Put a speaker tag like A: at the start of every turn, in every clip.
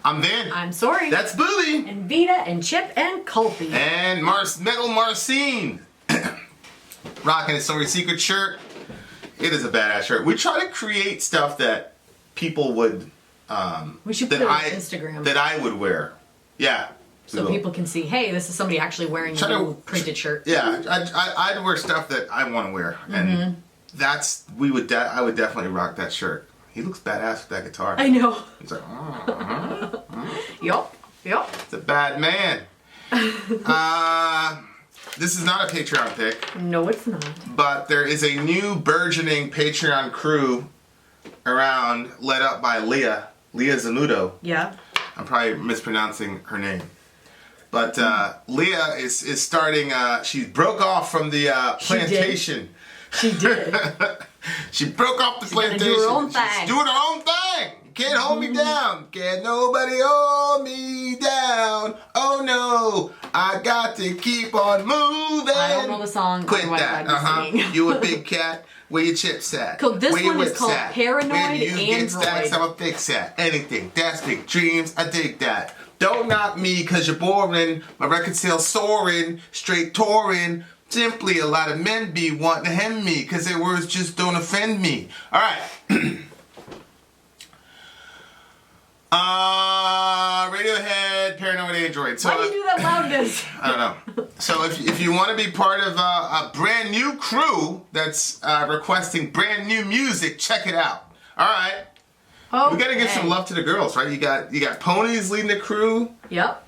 A: I'm Vin.
B: I'm Sori.
A: That's Booby.
B: And Vita and Chip and Colby.
A: And Metal Marcine. Rocking his Sori Secret shirt. It is a badass shirt. We try to create stuff that people would...
B: we should put it on Instagram.
A: That I would wear. Yeah.
B: So people can see, hey, this is somebody actually wearing a new printed shirt.
A: Yeah, I'd wear stuff that I want to wear. And that's... I would definitely rock that shirt. He looks badass with that guitar.
B: I know.
A: He's like,
B: Yup.
A: It's a bad man. This is not a Patreon pick.
B: No, it's not.
A: But there is a new burgeoning Patreon crew around, led up by Leah Zanudo.
B: Yeah.
A: I'm probably mispronouncing her name. But Leah is starting, she broke off from the plantation.
B: She did.
A: She broke off the plantation.
B: Do her own thing.
A: She's doing her own thing. You can't hold me down. Can't nobody hold me down. Oh no, I got to keep on moving.
B: I don't know the song.
A: Quit that. You a big cat. Where your chips at?
B: This
A: Where your
B: one is
A: whips
B: called
A: at?
B: Paranoid
A: Where do you get
B: Android.
A: stacks? I'm a big sat. Anything. That's big dreams. I dig that. Don't knock me cause you're boring. My record sales soaring. Straight touring. Simply a lot of men be wanting to hem me cause their words just don't offend me. Alright. Radiohead, Paranoid Android. So,
B: why do you do that loudness?
A: I don't know. So if you want to be part of a brand new crew that's requesting brand new music, check it out. Alright.
B: Okay.
A: We gotta give some love to the girls, right? You got Ponies leading the crew.
B: Yep.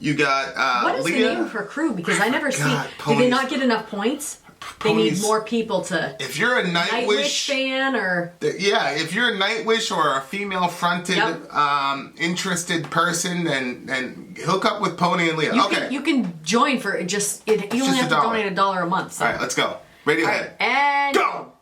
A: You got
B: what is
A: Leah.
B: the name for crew? Because I never see.
A: Ponies.
B: Do they not get enough points? They need more people to.
A: If you're a Nightwish
B: fan, or
A: if you're a Nightwish or a female-fronted, interested person, then hook up with Pony and Leah.
B: You can join for it. You only have to donate $1 a month. So.
A: All right, let's go. Radiohead.
B: All right, and
A: go.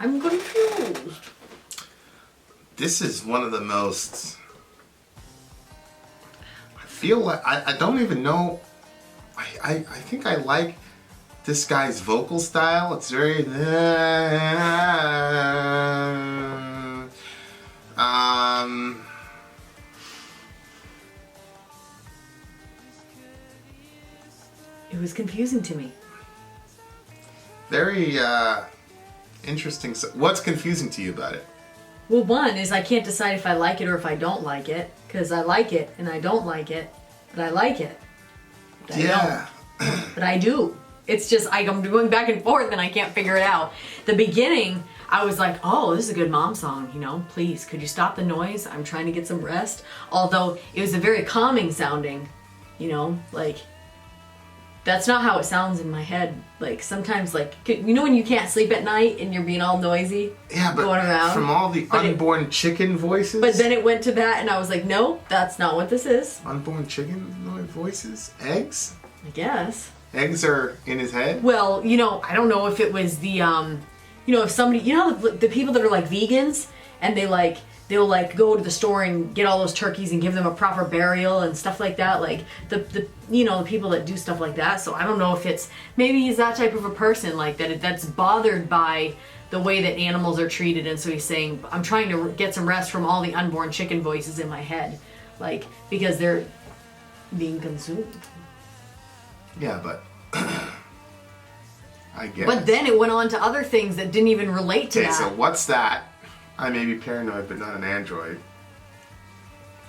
B: I'm confused.
A: This is one of the most... I feel like... I don't even know... I think I like this guy's vocal style. It's very...
B: It was confusing to me.
A: Very interesting. What's confusing to you about it?
B: Well, one is I can't decide if I like it or if I don't like it, because I like it and I don't like it, but I like it. But
A: Yeah.
B: I don't. But I do. It's just I'm going back and forth and I can't figure it out. The beginning, I was like, oh, this is a good mom song, you know, please, could you stop the noise? I'm trying to get some rest. Although it was a very calming sounding, you know, like, that's not how it sounds in my head. Like, sometimes, like, you know when you can't sleep at night and you're being all noisy?
A: Yeah, but
B: going around?
A: From all the unborn chicken voices?
B: But then it went to that and I was like, no, that's not what this is.
A: Unborn chicken voices? Eggs?
B: I guess.
A: Eggs are in his head?
B: Well, you know, I don't know if it was the, you know, if somebody, you know, the people that are like vegans and they'll like go to the store and get all those turkeys and give them a proper burial and stuff like that. Like the you know, the people that do stuff like that. So I don't know if it's, maybe he's that type of a person like that, that's bothered by the way that animals are treated. And so he's saying, I'm trying to get some rest from all the unborn chicken voices in my head. Like, because they're being consumed.
A: Yeah, but I guess.
B: But then it went on to other things that didn't even relate to that.
A: Okay, so what's that? I may be paranoid, but not an android.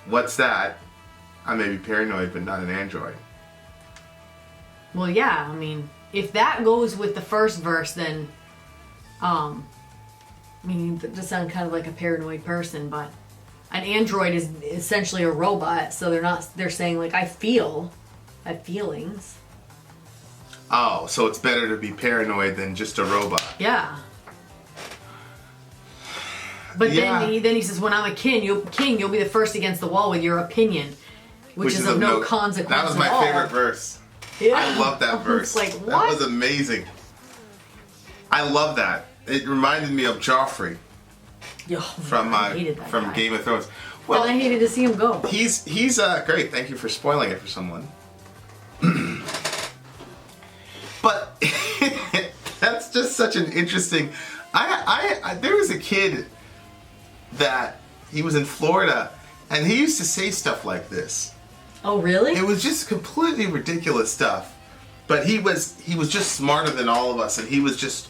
A: What's that? I may be paranoid, but not an android.
B: Well, yeah, I mean, if that goes with the first verse, then, I mean, that does sound kind of like a paranoid person, but an android is essentially a robot, so they're saying, like, I have feelings.
A: Oh, so it's better to be paranoid than just a robot.
B: Yeah. But
A: Yeah.
B: then he says, when I'm a king, you'll be the first against the wall with your opinion, which is of no consequence
A: That was my
B: at all.
A: favorite verse.
B: Yeah.
A: I love that verse.
B: Like, what?
A: That was amazing. I love that. It reminded me of Joffrey
B: I hated that
A: from
B: guy.
A: Game of Thrones.
B: And
A: Well,
B: I hated to see him go.
A: he's great. Thank you for spoiling it for someone. But that's just such an interesting. There was a kid that he was in Florida, and he used to say stuff like this.
B: Oh, really?
A: It was just completely ridiculous stuff. But he was just smarter than all of us, and he was just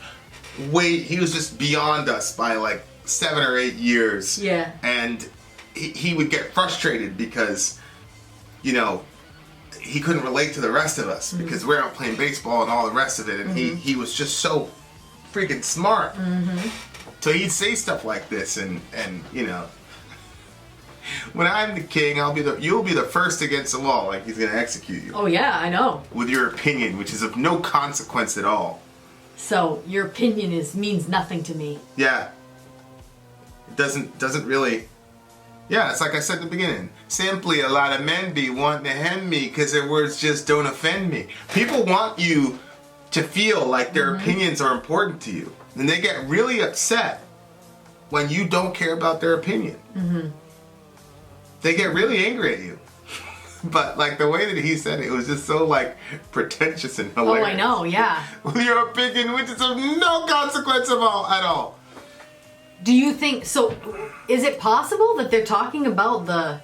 A: beyond us by like 7 or 8 years.
B: Yeah.
A: And he would get frustrated because, you know, he couldn't relate to the rest of us because we're out playing baseball and all the rest of it, and he was just so freaking smart. So he'd say stuff like this, and you know, when I'm the king, you'll be the first against the wall, like he's gonna execute you.
B: Oh yeah, I know.
A: With your opinion, which is of no consequence at all.
B: So your opinion means nothing to me.
A: Yeah. It doesn't really. Yeah, it's like I said in the beginning. Simply, a lot of men be wanting to hem me because their words just don't offend me. People want you to feel like their opinions are important to you. And they get really upset when you don't care about their opinion. They get really angry at you. But like the way that he said it was just so like pretentious and hilarious.
B: Oh, I know, yeah.
A: With your opinion, which is of no consequence at all.
B: Do you think so? Is it possible that they're talking about the?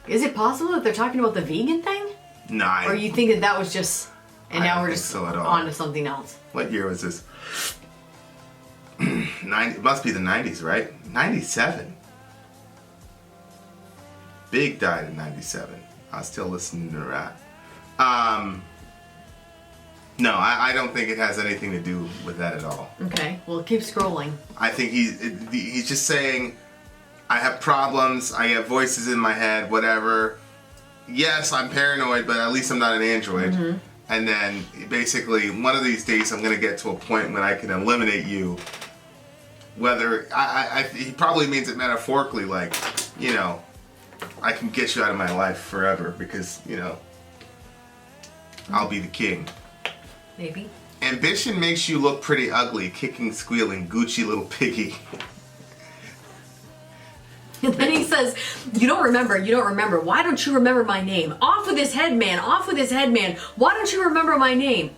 B: Is it possible that they're talking about the vegan thing?
A: No.
B: Or you think that was just, and
A: I
B: now
A: don't
B: we're
A: think
B: just
A: so at all.
B: on to something else?
A: What year was this? It must be the 90s, right? 97. Big died in 97. I was still listening to rap. No, I don't think it has anything to do with that at all.
B: Okay, well, keep scrolling.
A: I think he's just saying, I have problems, I have voices in my head, whatever. Yes, I'm paranoid, but at least I'm not an android. And then basically, one of these days, I'm going to get to a point when I can eliminate you. Whether he probably means it metaphorically, like, you know, I can get you out of my life forever because, you know, I'll be the king.
B: Maybe.
A: Ambition makes you look pretty ugly, kicking, squealing, Gucci little piggy.
B: And then he says, you don't remember. Why don't you remember my name? Off with his head, man. Why don't you remember my name?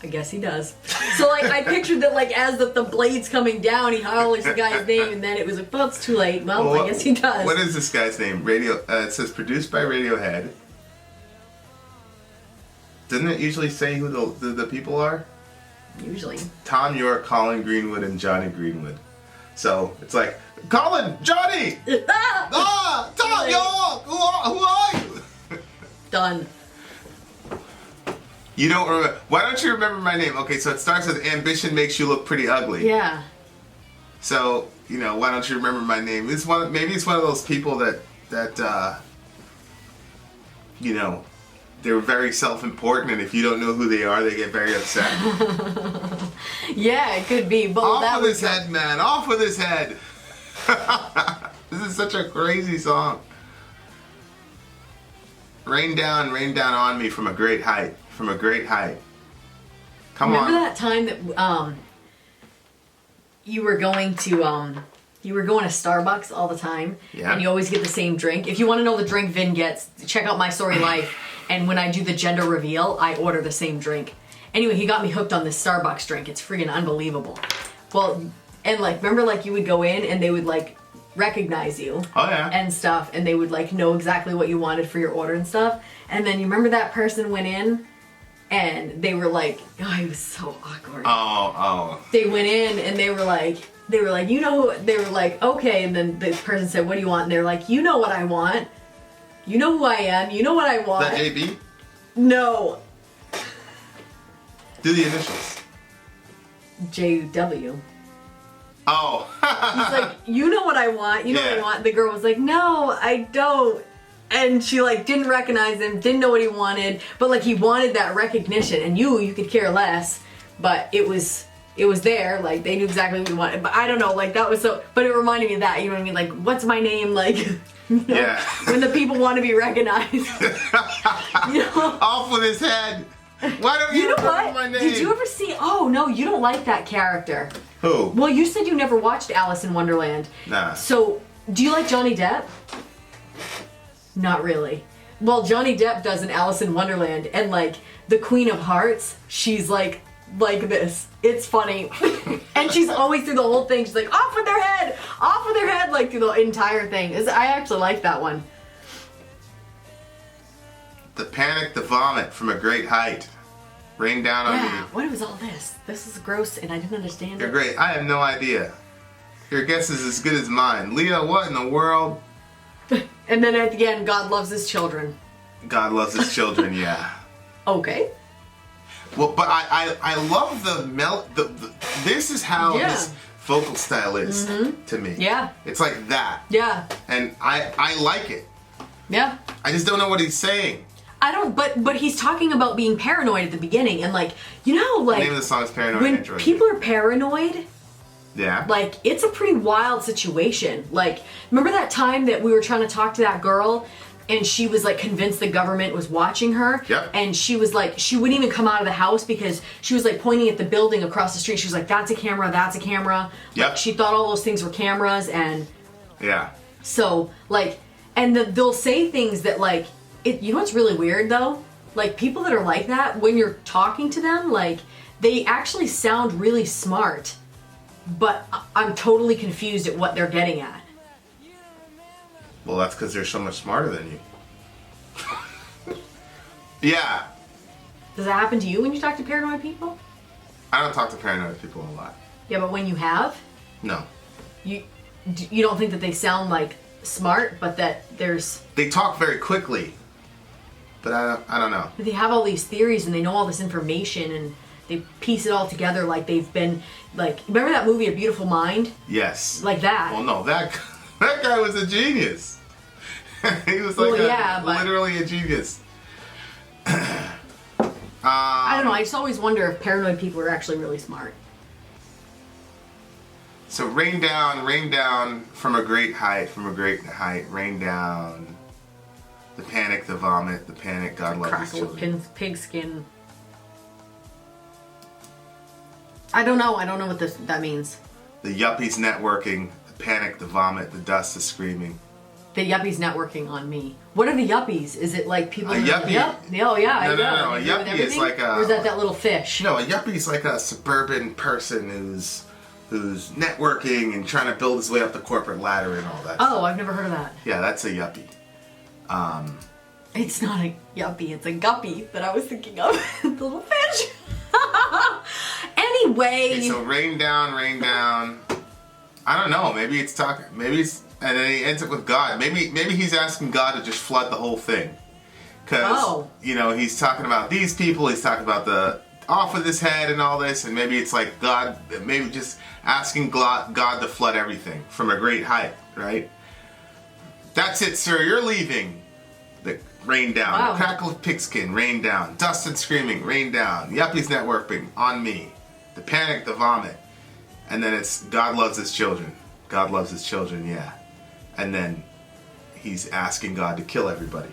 B: I guess he does. So, like, I pictured that, like, as the blade's coming down, he hollers the guy's name, and then it was like, well, it's too late. Well, I guess he does.
A: What is this guy's name? It says produced by Radiohead. Doesn't it usually say who the people are?
B: Usually.
A: Tom York, Colin Greenwood, and Johnny Greenwood. So, it's like, Colin! Johnny! Tom York! Who are you?
B: Done.
A: You don't remember. Why don't you remember my name? Okay, so it starts with ambition makes you look pretty ugly.
B: Yeah.
A: So, why don't you remember my name? Maybe it's one of those people that they're very self-important, and if you don't know who they are, they get very upset.
B: Yeah, it could be. But
A: off with his head, man. Off with his head. This is such a crazy song. Rain down on me from a great height. From a great height. Come on.
B: Remember that time that you were going to Starbucks all the time,
A: yeah,
B: and you always get the same drink. If you want to know the drink Vin gets, check out My Sorry Life. And when I do the gender reveal, I order the same drink. Anyway, he got me hooked on this Starbucks drink. It's friggin' unbelievable. Well, and like, remember, like, you would go in and they would like recognize you.
A: Oh yeah.
B: And stuff, and they would like know exactly what you wanted for your order and stuff. And then you remember that person went in. And they were like, oh, it was so awkward.
A: Oh.
B: They went in and they were like, they were like, okay. And then the person said, what do you want? And they were like, you know what I want. You know who I am. You know what I want.
A: Is that JB?
B: No.
A: Do the initials.
B: JW.
A: Oh.
B: He's like, you know what I want. You know what I want. The girl was like, no, I don't. And she like didn't recognize him, didn't know what he wanted, but like he wanted that recognition, and you could care less, but it was there, like they knew exactly what he wanted. But I don't know, like that was so, but it reminded me of that, you know what I mean? Like, what's my name? Like,
A: yeah.
B: When the people want to be recognized.
A: Off with his head. Why don't you remember my name?
B: Did you ever see, oh no, you don't like that character.
A: Who?
B: Well, you said you never watched Alice in Wonderland.
A: Nah.
B: So, do you like Johnny Depp? Not really. Well, Johnny Depp does in Alice in Wonderland, and like the Queen of Hearts, she's like this. It's funny. And she's always through the whole thing, she's like, off with their head, like through the entire thing. I actually like that one.
A: The panic, the vomit from a great height. Rain down on me.
B: What was all this? This is gross, and I didn't understand
A: You're
B: it.
A: great. I have no idea. Your guess is as good as mine. Leah, what in the world?
B: And then at the end, God loves his children.
A: God loves his children, yeah.
B: Okay.
A: Well, but I love this is how his vocal style is to me.
B: Yeah.
A: It's like that.
B: Yeah.
A: And I like it.
B: Yeah.
A: I just don't know what he's saying.
B: I don't, but he's talking about being paranoid at the beginning, and like, like.
A: The name of the song is Paranoid
B: when
A: Android.
B: people are paranoid,
A: yeah,
B: like, it's a pretty wild situation. Like, remember that time that we were trying to talk to that girl, and she was like convinced the government was watching her?
A: Yep.
B: And she was like, she wouldn't even come out of the house because she was like pointing at the building across the street. She was like, that's a camera, that's a camera.
A: Yep.
B: Like, she thought all those things were cameras, and
A: yeah.
B: So, like, and they'll say things that, like, you know what's really weird, though? Like, people that are like that, when you're talking to them, like, they actually sound really smart, but I'm totally confused at what they're getting at.
A: Well, that's because they're so much smarter than you. Yeah.
B: Does that happen to you when you talk to paranoid people?
A: I don't talk to paranoid people a lot.
B: Yeah, but when you have?
A: No.
B: You don't think that they sound, like, smart, but that there's...
A: They talk very quickly, but I don't know.
B: They have all these theories and they know all this information and they piece it all together like they've been, like, remember that movie A Beautiful Mind?
A: Yes.
B: Like that.
A: Well, no, that guy was a genius. He was like literally a genius.
B: I don't know, I just always wonder if paranoid people are actually really smart.
A: So rain down from a great height, rain down. The panic, the vomit, the panic, God loves his children.
B: Pigskin. I don't know. I don't know what that means.
A: The yuppies networking, the panic, the vomit, the dust, the screaming.
B: The yuppies networking on me. What are the yuppies? Is it like people?
A: A yuppie?
B: Oh yeah.
A: No. A yuppie is like a.
B: Or is that little fish?
A: No, a yuppie is like a suburban person who's networking and trying to build his way up the corporate ladder and all that.
B: Oh, I've never heard of that.
A: Yeah, that's a yuppie.
B: It's not a yuppie. It's a guppy that I was thinking of. The little fish. Anyway.
A: Okay, so rain down, rain down. I don't know. Maybe it's talking. Maybe it's. And then he ends up with God. Maybe he's asking God to just flood the whole thing. Because, he's talking about these people, he's talking about the off with his head and all this, and maybe it's like God, maybe just asking God to flood everything from a great height, right? That's it, sir, you're leaving. The rain down.
B: Wow.
A: The crackle of pigskin, rain down. Dust and screaming, rain down. Yuppies networking, on me. The panic, the vomit. And then it's God loves his children. God loves his children, yeah. And then he's asking God to kill everybody.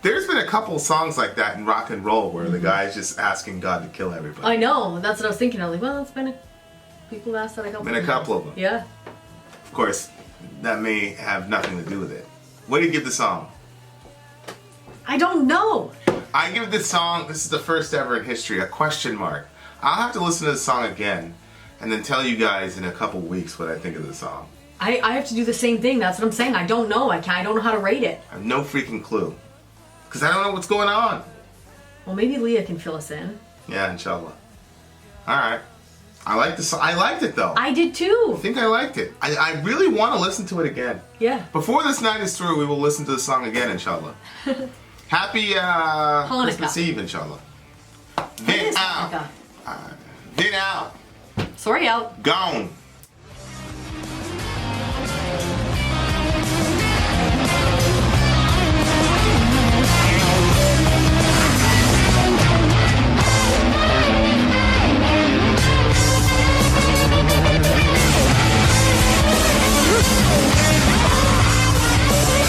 A: There's been a couple songs like that in rock and roll where the guy's just asking God to kill everybody.
B: I know. That's what I was thinking. I was like, well, it's been people asked that a couple.
A: Been a couple of them.
B: Yeah.
A: Of course, that may have nothing to do with it. What do you give the song?
B: I don't know.
A: I give this song, this is the first ever in history, a question mark. I'll have to listen to the song again and then tell you guys in a couple weeks what I think of the song.
B: I have to do the same thing. That's what I'm saying. I don't know. I don't know how to rate it.
A: I have no freaking clue. Because I don't know what's going on.
B: Well, maybe Leah can fill us in.
A: Yeah, inshallah. Alright. I like the song. I liked it though.
B: I did too.
A: I think I liked it. I really want to listen to it again.
B: Yeah.
A: Before this night is through, we will listen to the song again, inshallah. Happy Christmas Eve, inshallah. Vin out. Vin out.
B: Sorry out.
A: Gone.